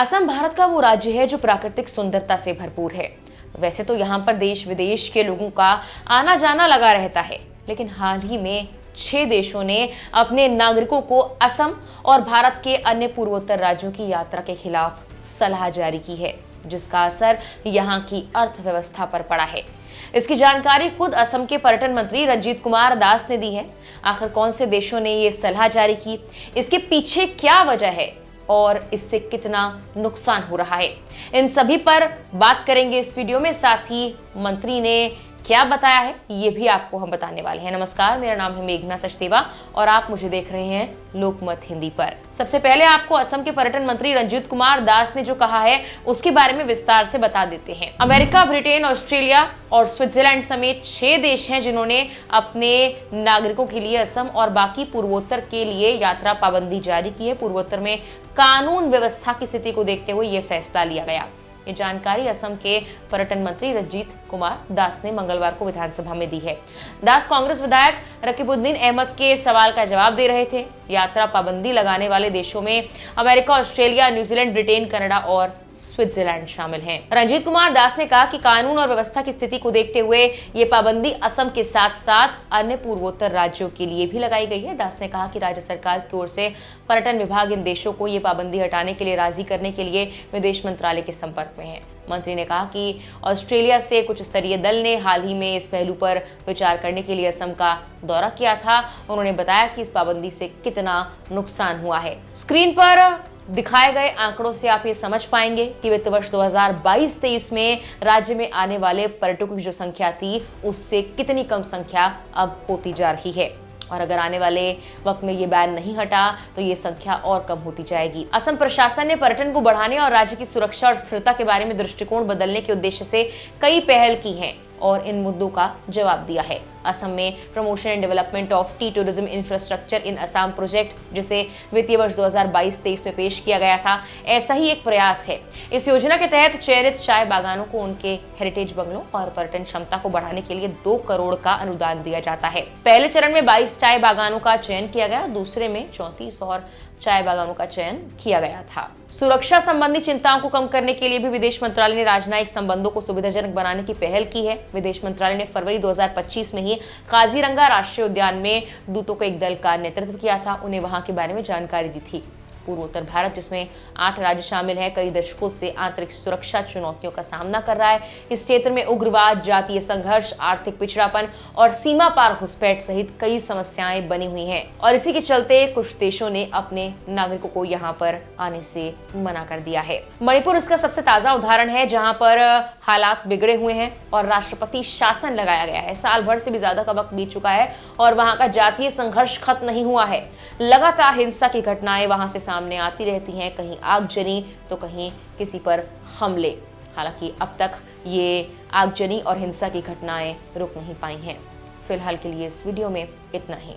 असम भारत का वो राज्य है जो प्राकृतिक सुंदरता से भरपूर है। वैसे तो यहाँ पर देश विदेश के लोगों का आना जाना लगा रहता है, लेकिन हाल ही में 6 देशों ने अपने नागरिकों को असम और भारत के अन्य पूर्वोत्तर राज्यों की यात्रा के खिलाफ सलाह जारी की है, जिसका असर यहाँ की अर्थव्यवस्था पर पड़ा है। इसकी जानकारी खुद असम के पर्यटन मंत्री रंजीत कुमार दास ने दी है। आखिर कौन से देशों ने ये सलाह जारी की, इसके पीछे क्या वजह है और इससे कितना नुकसान हो रहा है, इन सभी पर बात करेंगे इस वीडियो में। साथ ही मंत्री ने क्या बताया है ये भी आपको हम बताने वाले हैं। नमस्कार, मेरा नाम है मेघना सचदेवा और आप मुझे देख रहे हैं लोकमत हिंदी पर। सबसे पहले आपको असम के पर्यटन मंत्री रंजीत कुमार दास ने जो कहा है उसके बारे में विस्तार से बता देते हैं। अमेरिका, ब्रिटेन, ऑस्ट्रेलिया और स्विट्जरलैंड समेत 6 देश हैं जिन्होंने अपने नागरिकों के लिए असम और बाकी पूर्वोत्तर के लिए यात्रा पाबंदी जारी की है। पूर्वोत्तर में कानून व्यवस्था की स्थिति को देखते हुए यह फैसला लिया गया। ये जानकारी असम के पर्यटन मंत्री रंजीत कुमार दास ने मंगलवार को विधानसभा में दी है। दास कांग्रेस विधायक रकीबुद्दीन अहमद के सवाल का जवाब दे रहे थे। यात्रा पाबंदी लगाने वाले देशों में America, Australia, New Zealand, Britain, Canada और स्विट्जरलैंड शामिल हैं। रंजीत कुमार दास ने कहा कि कानून और व्यवस्था की स्थिति को देखते हुए ये पाबंदी असम के साथ साथ अन्य पूर्वोत्तर राज्यों के लिए भी लगाई गई है। दास ने कहा कि राज्य सरकार की ओर से पर्यटन विभाग इन देशों को ये पाबंदी हटाने के लिए राजी करने के लिए विदेश मंत्रालय के संपर्क में है। मंत्री ने कहा कि ऑस्ट्रेलिया से कुछ स्तरीय दल ने हाल ही में इस पहलू पर विचार करने के लिए असम का दौरा किया था। उन्होंने बताया कि इस पाबंदी से कितना नुकसान हुआ है। स्क्रीन पर दिखाए गए आंकड़ों से आप ये समझ पाएंगे कि वित्त वर्ष 2022-23 में राज्य में आने वाले पर्यटकों की जो संख्या थी उससे कितनी कम संख्या अब होती जा रही है, और अगर आने वाले वक्त में ये बैन नहीं हटा तो ये संख्या और कम होती जाएगी। असम प्रशासन ने पर्यटन को बढ़ाने और राज्य की सुरक्षा और स्थिरता के बारे में दृष्टिकोण बदलने के उद्देश्य से कई पहल की हैं और इन मुद्दों का जवाब दिया है। असम में promotion and development of tea tourism infrastructure in Assam project, जिसे वित्तीय वर्ष 2022-23 में पेश किया गया था, ऐसा ही एक प्रयास है। इस योजना के तहत चयनित चाय बागानों को उनके हेरिटेज बंगलों और पर्यटन क्षमता को बढ़ाने के लिए 2 करोड़ का अनुदान दिया जाता है। पहले चरण में 22 चाय बागानों का चयन किया गया, दूसरे में 34 और चाय बागानों का चयन किया गया था। सुरक्षा संबंधी चिंताओं को कम करने के लिए भी विदेश मंत्रालय ने राजनयिक संबंधों को सुविधाजनक बनाने की पहल की है। विदेश मंत्रालय ने फरवरी 2025 में ही काजीरंगा राष्ट्रीय उद्यान में दूतों को एक दल का नेतृत्व किया था, उन्हें वहां के बारे में जानकारी दी थी। पूर्वोत्तर भारत, जिसमें 8 राज्य शामिल हैं, कई दशकों से आंतरिक सुरक्षा चुनौतियों का सामना कर रहा है। इस क्षेत्र में उग्रवाद, जातीय संघर्ष, आर्थिक पिछड़ापन और सीमा पार घुसपैठ सहित कई समस्याएं बनी हुई हैं, और इसी के चलते कुछ देशों ने अपने नागरिकों को यहाँ पर आने से मना कर दिया है। मणिपुर इसका सबसे ताजा उदाहरण है, जहाँ पर हालात बिगड़े हुए हैं और राष्ट्रपति शासन लगाया गया है। साल भर से भी ज्यादा का वक्त बीत चुका है और वहां का जातीय संघर्ष खत्म नहीं हुआ है। लगातार हिंसा की घटनाएं वहां से सामने आती रहती हैं, कहीं आगजनी तो कहीं किसी पर हमले। हालांकि अब तक ये आगजनी और हिंसा की घटनाएं रुक नहीं पाई हैं। फिलहाल के लिए इस वीडियो में इतना ही।